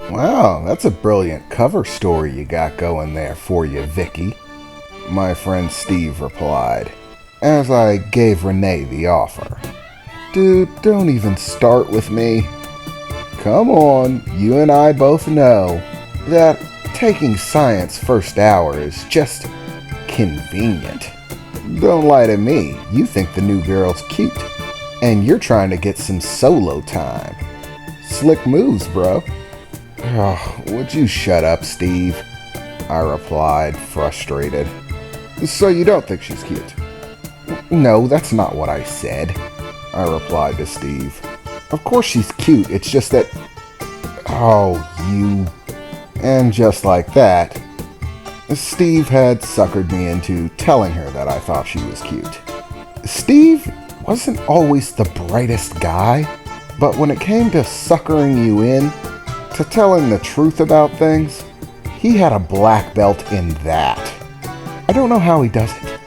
Wow, that's a brilliant cover story you got going there for you, Vicky, my friend Steve replied, as I gave Renee the offer. Dude, don't even start with me. Come on, you and I both know that taking science first hour is just convenient. Don't lie to me, you think the new girl's cute, and you're trying to get some solo time. Slick moves, bro. Oh, would you shut up, Steve? I replied, frustrated. So you don't think she's cute? No, that's not what I said, I replied to Steve. Of course she's cute, it's just that... Oh, you... And just like that, Steve had suckered me into telling her that I thought she was cute. Steve wasn't always the brightest guy, but when it came to suckering you in, to telling the truth about things, he had a black belt in that. I don't know how he does it.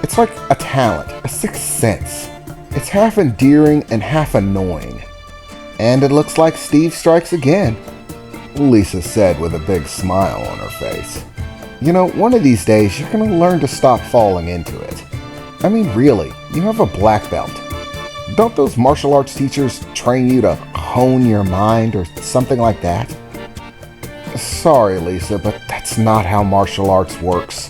It's like a talent, a sixth sense. It's half endearing and half annoying. And it looks like Steve strikes again, Lisa said with a big smile on her face. You know, one of these days you're going to learn to stop falling into it. I mean, really, you have a black belt. Don't those martial arts teachers train you to hone your mind or something like that? Sorry, Lisa, but that's not how martial arts works.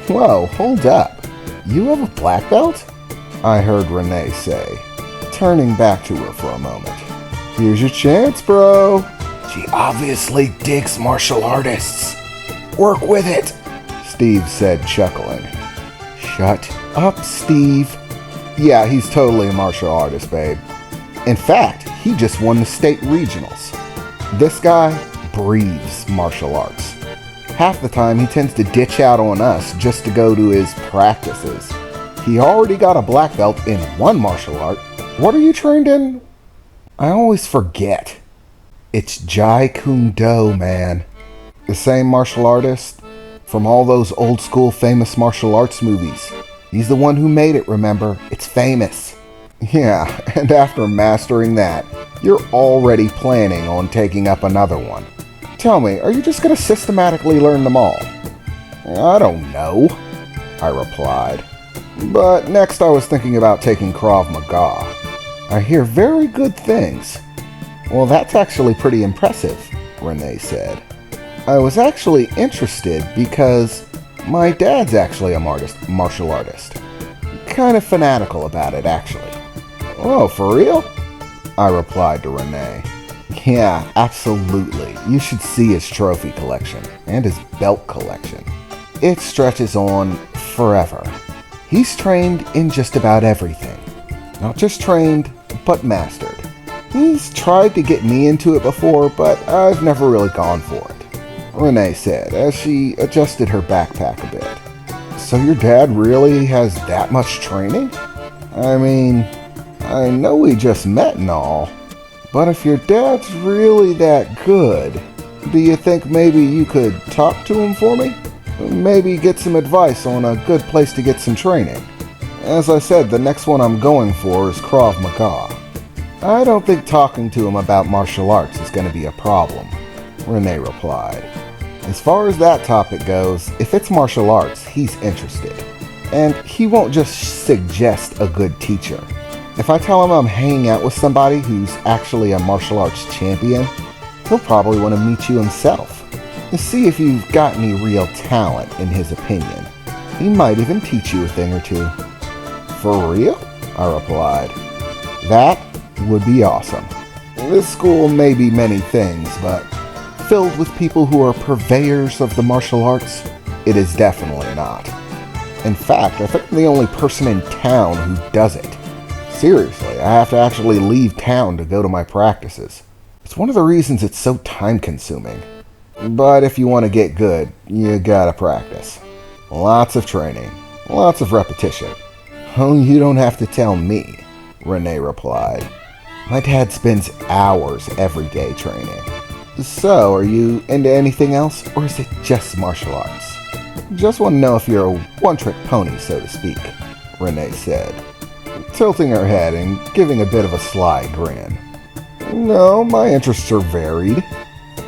Whoa, hold up. You have a black belt? I heard Renee say, turning back to her for a moment. Here's your chance, bro. She obviously digs martial artists. Work with it, Steve said, chuckling. Shut up, Steve. Yeah, he's totally a martial artist, babe. In fact, he just won the state regionals. This guy breathes martial arts. Half the time he tends to ditch out on us just to go to his practices. He already got a black belt in one martial art. What are you trained in? I always forget. It's Jeet Kune Do, man. The same martial artist from all those old school famous martial arts movies. He's the one who made it, remember? It's famous. Yeah, and after mastering that, you're already planning on taking up another one. Tell me, are you just going to systematically learn them all? I don't know, I replied. But next I was thinking about taking Krav Maga. I hear very good things. Well, that's actually pretty impressive, Renee said. I was actually interested because my dad's actually a martial artist. Kind of fanatical about it, actually. Oh, for real? I replied to Renee. Yeah, absolutely. You should see his trophy collection and his belt collection. It stretches on forever. He's trained in just about everything. Not just trained, but mastered. He's tried to get me into it before, but I've never really gone for it, Renee said as she adjusted her backpack a bit. So your dad really has that much training? I mean, I know we just met and all, but if your dad's really that good, do you think maybe you could talk to him for me? Maybe get some advice on a good place to get some training. As I said, the next one I'm going for is Krav Maga. I don't think talking to him about martial arts is going to be a problem, Renee replied. As far as that topic goes, if it's martial arts, he's interested. And he won't just suggest a good teacher. If I tell him I'm hanging out with somebody who's actually a martial arts champion, he'll probably want to meet you himself to see if you've got any real talent in his opinion. He might even teach you a thing or two. For real? I replied. That would be awesome. This school may be many things, but filled with people who are purveyors of the martial arts, it is definitely not. In fact, I think I'm the only person in town who does it. Seriously, I have to actually leave town to go to my practices. It's one of the reasons it's so time-consuming. But if you want to get good, you gotta practice. Lots of training, lots of repetition. Oh, you don't have to tell me, Renee replied. My dad spends hours every day training. So, are you into anything else, or is it just martial arts? Just want to know if you're a one-trick pony, so to speak, Renee said, tilting her head and giving a bit of a sly grin. No, my interests are varied.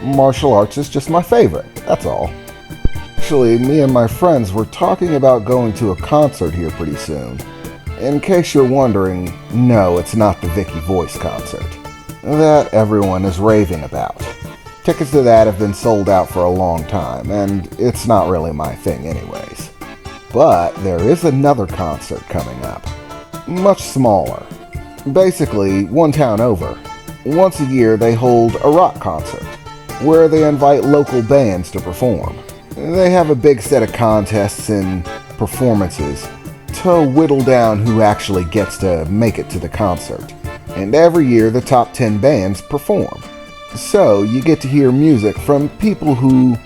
Martial arts is just my favorite, that's all. Actually, me and my friends were talking about going to a concert here pretty soon. In case you're wondering, no, it's not the Vicky Voice concert that everyone is raving about. Tickets to that have been sold out for a long time, and it's not really my thing anyways. But there is another concert coming up. Much smaller. Basically, one town over. Once a year they hold a rock concert, where they invite local bands to perform. They have a big set of contests and performances to whittle down who actually gets to make it to the concert. And every year the top 10 bands perform. So you get to hear music from people who,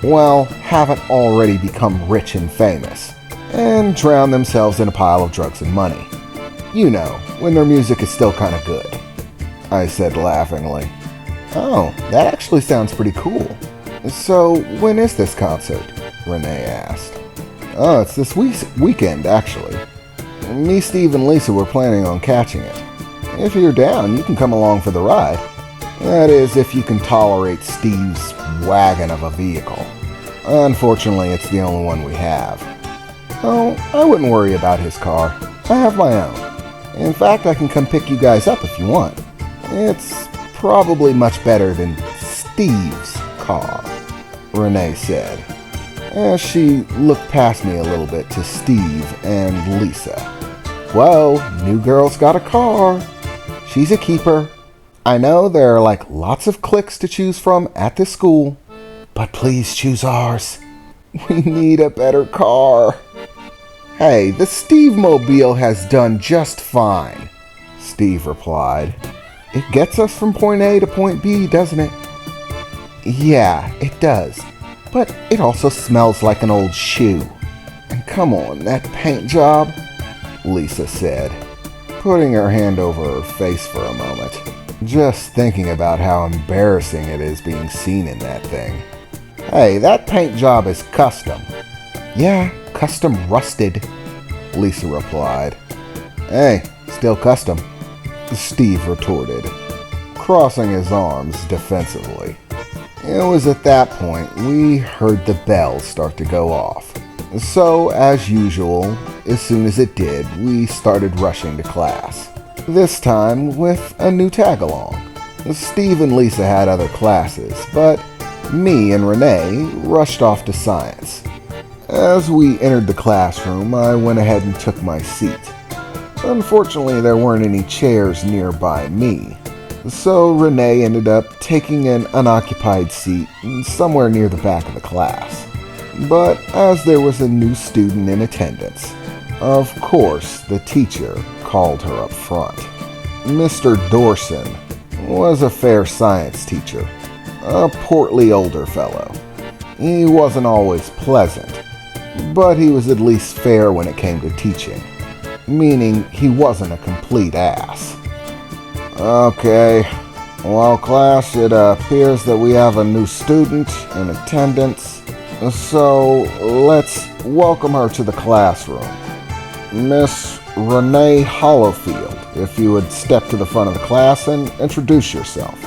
well, haven't already become rich and famous, and drown themselves in a pile of drugs and money. You know, when their music is still kind of good, I said laughingly. Oh, that actually sounds pretty cool. So, when is this concert? Renee asked. Oh, it's this weekend, actually. Me, Steve, and Lisa were planning on catching it. If you're down, you can come along for the ride. That is, if you can tolerate Steve's wagon of a vehicle. Unfortunately, it's the only one we have. Oh, I wouldn't worry about his car. I have my own. In fact, I can come pick you guys up if you want. It's probably much better than Steve's car, Renee said, as she looked past me a little bit to Steve and Lisa. Whoa, new girl's got a car. She's a keeper. I know there are like lots of cliques to choose from at this school, but please choose ours. We need a better car. Hey, the Steve Mobile has done just fine, Steve replied. It gets us from point A to point B, doesn't it? Yeah, it does. But it also smells like an old shoe. And come on, that paint job, Lisa said, putting her hand over her face for a moment, just thinking about how embarrassing it is being seen in that thing. Hey, that paint job is custom. Yeah, custom rusted, Lisa replied. Hey, still custom, Steve retorted, crossing his arms defensively. It was at that point we heard the bell start to go off. So, as usual, as soon as it did, we started rushing to class. This time with a new tag-along. Steve and Lisa had other classes, but me and Renee rushed off to science. As we entered the classroom, I went ahead and took my seat. Unfortunately, there weren't any chairs nearby me, so Renee ended up taking an unoccupied seat somewhere near the back of the class. But as there was a new student in attendance, of course the teacher called her up front. Mr. Dorson was a fair science teacher, a portly older fellow. He wasn't always pleasant, but he was at least fair when it came to teaching, meaning he wasn't a complete ass. Okay, well class, it appears that we have a new student in attendance, so let's welcome her to the classroom. Miss Renee Hollowfield, if you would step to the front of the class and introduce yourself.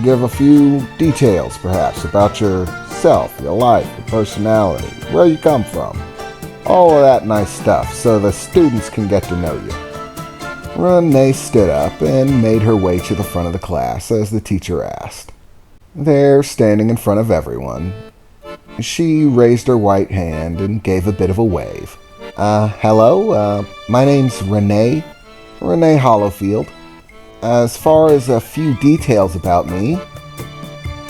Give a few details, perhaps, about yourself, your life, your personality, where you come from. All of that nice stuff, so the students can get to know you. Renee stood up and made her way to the front of the class as the teacher asked. There, standing in front of everyone, she raised her white hand and gave a bit of a wave. Hello, my name's Renee Hollowfield. As far as a few details about me,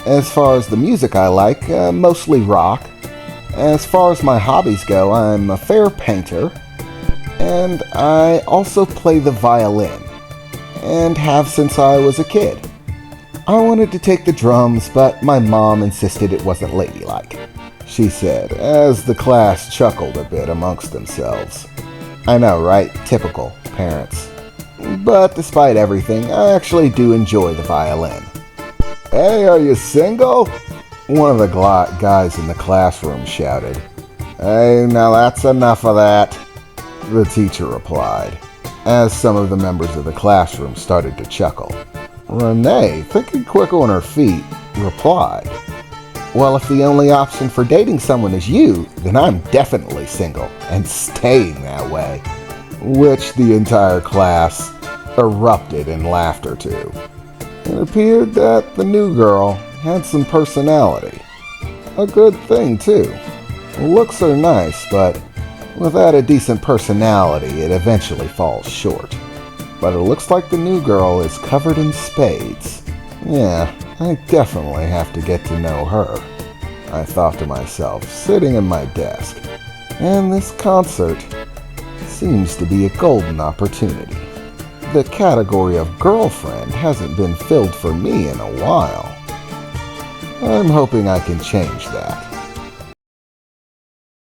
as far as the music I like, mostly rock. As far as my hobbies go, I'm a fair painter, and I also play the violin, and have since I was a kid. I wanted to take the drums, but my mom insisted it wasn't ladylike, she said, as the class chuckled a bit amongst themselves. I know, right? Typical parents. But despite everything, I actually do enjoy the violin. Hey, are you single? One of the guys in the classroom shouted. Hey, now that's enough of that, the teacher replied, as some of the members of the classroom started to chuckle. Renee, thinking quick on her feet, replied, "Well, if the only option for dating someone is you, then I'm definitely single and staying that way." Which the entire class erupted in laughter to. It appeared that the new girl had some personality. A good thing, too. Looks are nice, but without a decent personality, it eventually falls short. But it looks like the new girl is covered in spades. Yeah, I definitely have to get to know her, I thought to myself, sitting at my desk. And this concert seems to be a golden opportunity. The category of girlfriend hasn't been filled for me in a while. I'm hoping I can change that.